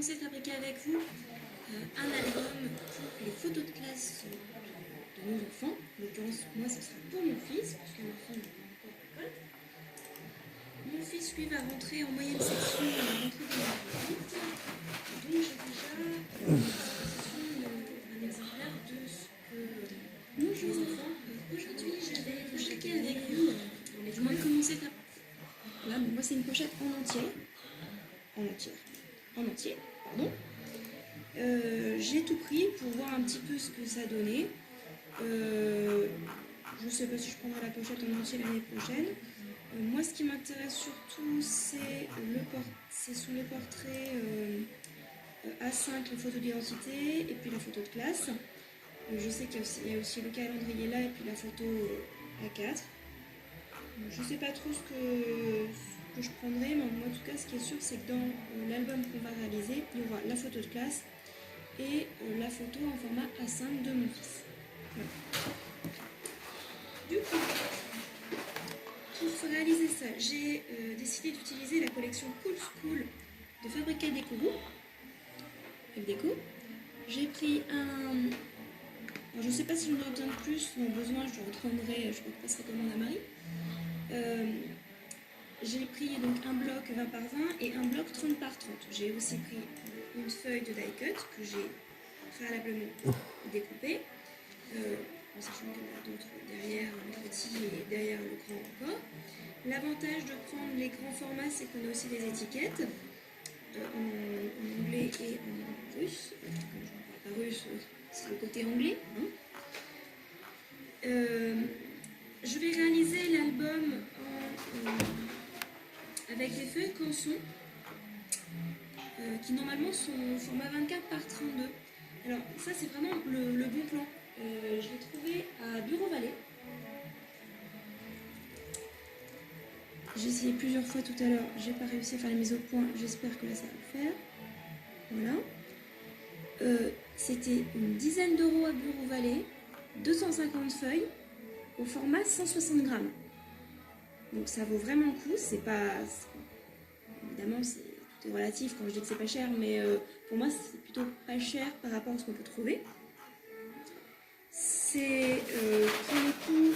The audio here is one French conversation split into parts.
commencer à fabriquer avec vous un album pour les photos de classe de nos enfants. En l'occurrence, moi, ce sera pour mon fils, parce que ma fille n'est pas encore à l'école. Mon fils, lui, va rentrer en moyenne section à la rentrée de 2018. Donc, j'ai déjà un exemplaire de ce que nos jeunes enfants. Aujourd'hui, je vais fabriquer avec vous, mais du moins commencer à. Là, bon, moi, c'est une pochette en entier, pardon. J'ai tout pris pour voir un petit peu ce que ça donnait. Je ne sais pas si je prendrai la pochette en entier l'année prochaine. Moi, ce qui m'intéresse surtout, c'est sous les portraits A5, les photos d'identité, et puis la photo de classe. Je sais qu'il y a aussi le calendrier là, et puis la photo A4. Je ne sais pas trop ce que je prendrai, mais moi, en tout cas, ce qui est sûr, c'est que dans l'album qu'on va réaliser, il y aura la photo de classe et la photo en format A5 de mon fils. Voilà. Du coup, pour réaliser ça, j'ai décidé d'utiliser la collection Cool School de Fabrica Déco. J'ai pris un... Alors, je ne sais pas si j'en aurai besoin de plus, mais au besoin, je repasserai commande à Marie. J'ai pris donc un bloc 20 par 20 et un bloc 30 par 30. J'ai aussi pris une feuille de die cut que j'ai préalablement découpée, en sachant qu'il y en a d'autres derrière le petit et derrière le grand encore. L'avantage de prendre les grands formats, c'est qu'on a aussi des étiquettes en anglais et en russe. Comme je ne parle pas russe, c'est le côté anglais. Je vais réaliser l'album avec des feuilles canson qui normalement sont au format 24 par 32. Alors ça c'est vraiment le bon plan. Je l'ai trouvé à Bureau Vallée. J'ai essayé plusieurs fois tout à l'heure, j'ai pas réussi à faire la mise au point, j'espère que là ça va le faire. Voilà. C'était une dizaine d'euros à Bureau Vallée, 250 feuilles au format 160 grammes. Donc ça vaut vraiment le coup, évidemment tout est relatif quand je dis que c'est pas cher, mais pour moi c'est plutôt pas cher par rapport à ce qu'on peut trouver. C'est pour le coup,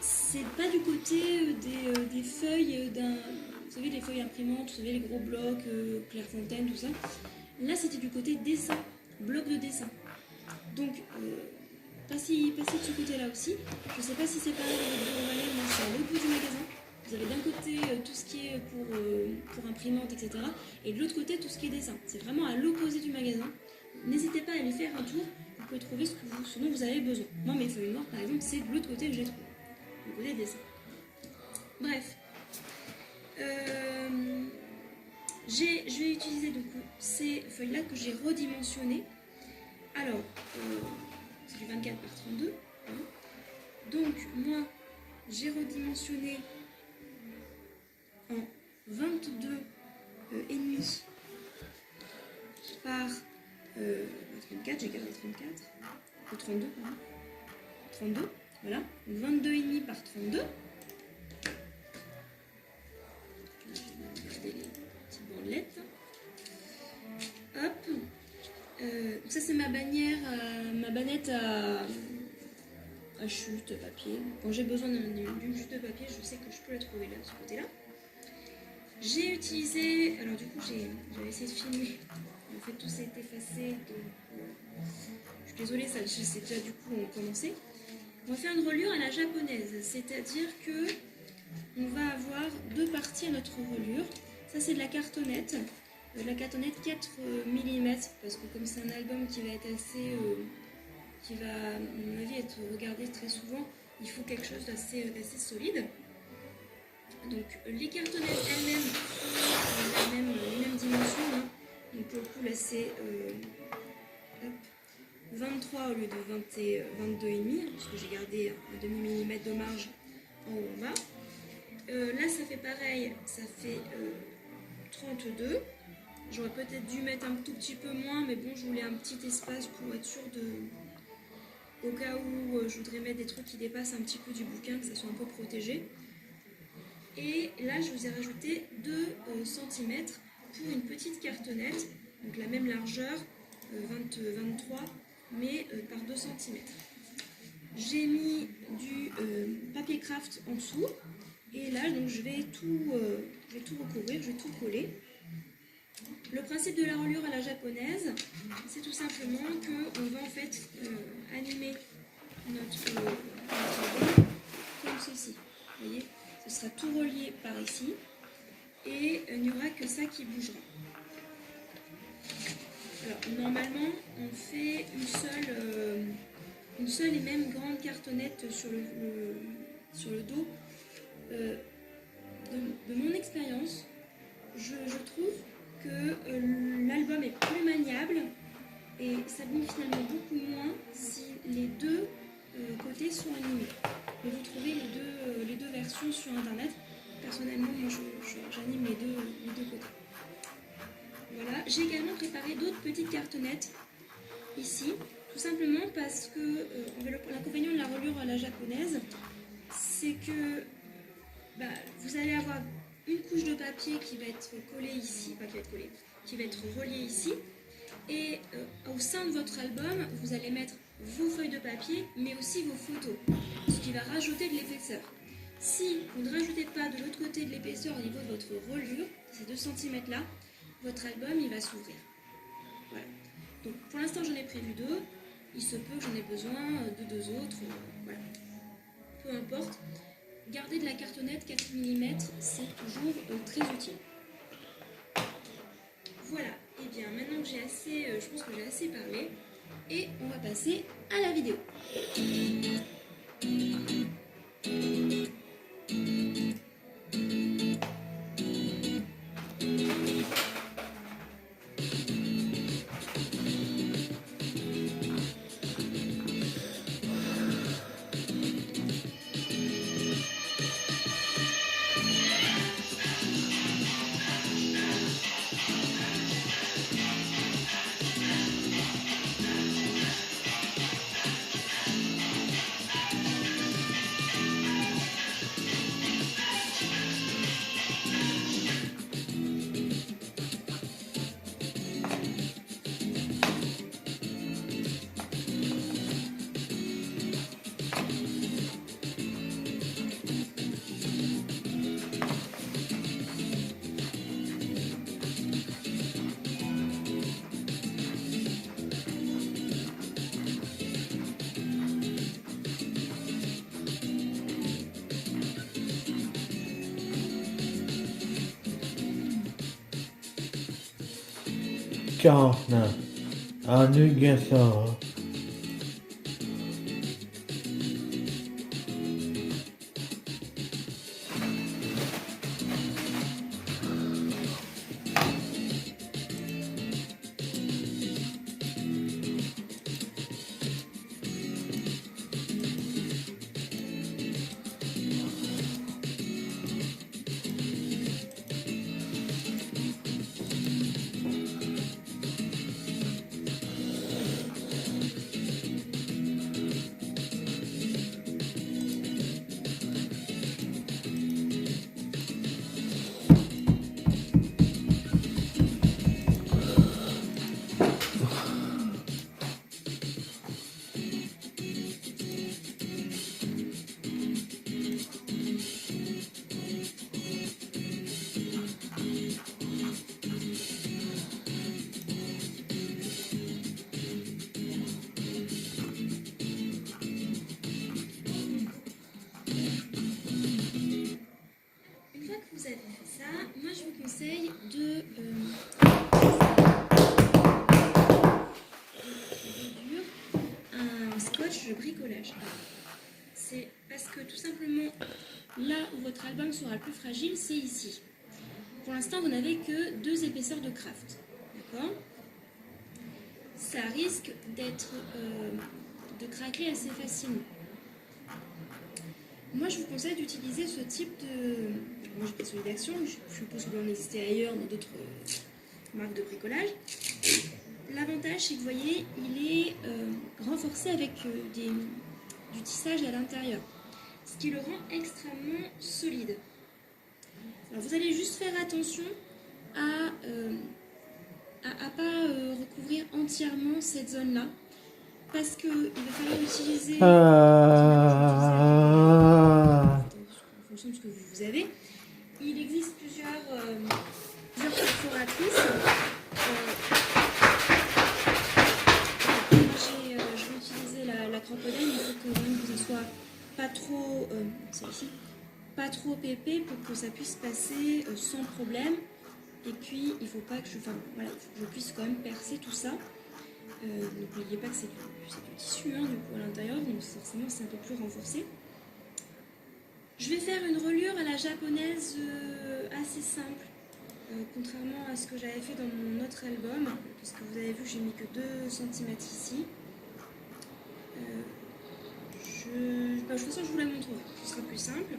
c'est pas du côté des feuilles vous savez les feuilles imprimantes, vous savez les gros blocs, Clairefontaine, tout ça. Là c'était du côté dessin, bloc de dessin. Donc passez de ce côté-là aussi. Je ne sais pas si c'est pareil avec Bureau Vallée, moi c'est à l'autre bout du magasin. Vous avez d'un côté tout ce qui est pour imprimante, etc. Et de l'autre côté tout ce qui est dessin. C'est vraiment à l'opposé du magasin. N'hésitez pas à aller faire un tour. Vous pouvez trouver ce dont vous avez besoin. Moi mes feuilles noires par exemple, c'est de l'autre côté que je les trouve. Le côté dessin. Bref. Je vais utiliser donc ces feuilles-là que j'ai redimensionnées. Alors, c'est du 24 par 32. Hein. Donc, moi, j'ai redimensionné en 22 et demi par 34. J'ai gardé 34. Ou 32, pardon. 32, voilà. Donc, 22 et demi par 32. Je vais regarder les petites bandelettes. Hop. Donc ça c'est ma bannette à chute papier. Quand j'ai besoin d'une chute de papier, je sais que je peux la trouver là, de ce côté-là. J'ai utilisé, alors du coup j'avais essayé de filmer, en fait tout s'est effacé, donc je suis désolée, ça c'est déjà du coup on commençait. On va faire une reliure à la japonaise, c'est-à-dire que on va avoir deux parties à notre reliure. Ça c'est de la cartonnette. La cartonnette 4 mm, parce que comme c'est un album qui va être qui va à mon avis être regardé très souvent, il faut quelque chose d'assez solide. Donc les cartonnettes elles-mêmes, les mêmes dimensions, hein. Donc pour le coup là c'est 23 au lieu de 22,5, parce que j'ai gardé un demi-millimètre de marge en haut en bas. Là ça fait pareil, ça fait 32. J'aurais peut-être dû mettre un tout petit peu moins, mais bon, je voulais un petit espace pour être sûr au cas où je voudrais mettre des trucs qui dépassent un petit peu du bouquin, que ça soit un peu protégé. Et là, je vous ai rajouté 2 cm pour une petite cartonnette, donc la même largeur, 23, mais par 2 cm. J'ai mis du papier craft en dessous, et là donc, je vais tout recouvrir, je vais tout coller. Le principe de la reliure à la japonaise, c'est tout simplement qu'on va en fait animer notre bol comme ceci. Vous voyez, ce sera tout relié par ici et il n'y aura que ça qui bougera. Alors normalement, on fait une seule et même grande cartonnette sur le dos. De mon expérience, je trouve que l'album est plus maniable et s'abîme finalement beaucoup moins si les deux côtés sont animés. Mais vous trouvez les deux versions sur internet. Personnellement, moi j'anime les deux côtés. Voilà, j'ai également préparé d'autres petites cartonnettes ici, tout simplement parce que l'inconvénient de la reliure à la japonaise, c'est que vous allez avoir une couche de papier qui va être collée ici, qui va être reliée ici, et au sein de votre album, vous allez mettre vos feuilles de papier, mais aussi vos photos, ce qui va rajouter de l'épaisseur. Si vous ne rajoutez pas de l'autre côté de l'épaisseur au niveau de votre reliure, ces 2 cm là, votre album il va s'ouvrir. Voilà. Donc pour l'instant j'en ai prévu 2, il se peut que j'en ai besoin de 2 autres, voilà. Peu importe. Garder de la cartonnette 4 mm, c'est toujours très utile. Voilà, et bien maintenant que je pense que j'ai assez parlé, et on va passer à la vidéo. Quarante-neuf. Alligator. Un scotch de bricolage. C'est parce que tout simplement, là où votre album sera le plus fragile, c'est ici. Pour l'instant, vous n'avez que 2 épaisseurs de craft. D'accord ? Ça risque de craquer assez facilement. Moi, je vous conseille d'utiliser ce type de... Moi, j'ai pris celui d'Action, je suppose qu'il en existait ailleurs dans d'autres marques de bricolage. L'avantage, c'est que vous voyez, il est renforcé avec du tissage à l'intérieur, ce qui le rend extrêmement solide. Alors, vous allez juste faire attention à pas recouvrir entièrement cette zone-là, parce qu'il va falloir utiliser en fonction de ce que vous avez. Il existe plusieurs perforatrices. Je vais utiliser la cramponnelle, il faut que ça soit pas trop, celle-ci, pas trop épais pour que ça puisse passer sans problème. Et puis il faut pas que je, enfin voilà, il faut que je puisse quand même percer tout ça. N'oubliez pas que c'est du tissu du coup à l'intérieur, donc forcément c'est un peu plus renforcé. Je vais faire une reliure à la japonaise assez simple, contrairement à ce que j'avais fait dans mon autre album, parce que vous avez vu que j'ai mis que 2 cm ici. De toute façon je vous la montrerai, ce sera plus simple.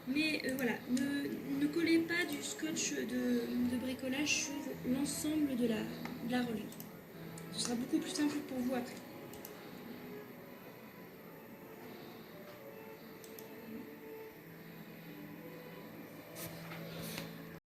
Mais voilà, ne collez pas du scotch de bricolage sur l'ensemble de la reliure. Ce sera beaucoup plus simple pour vous après.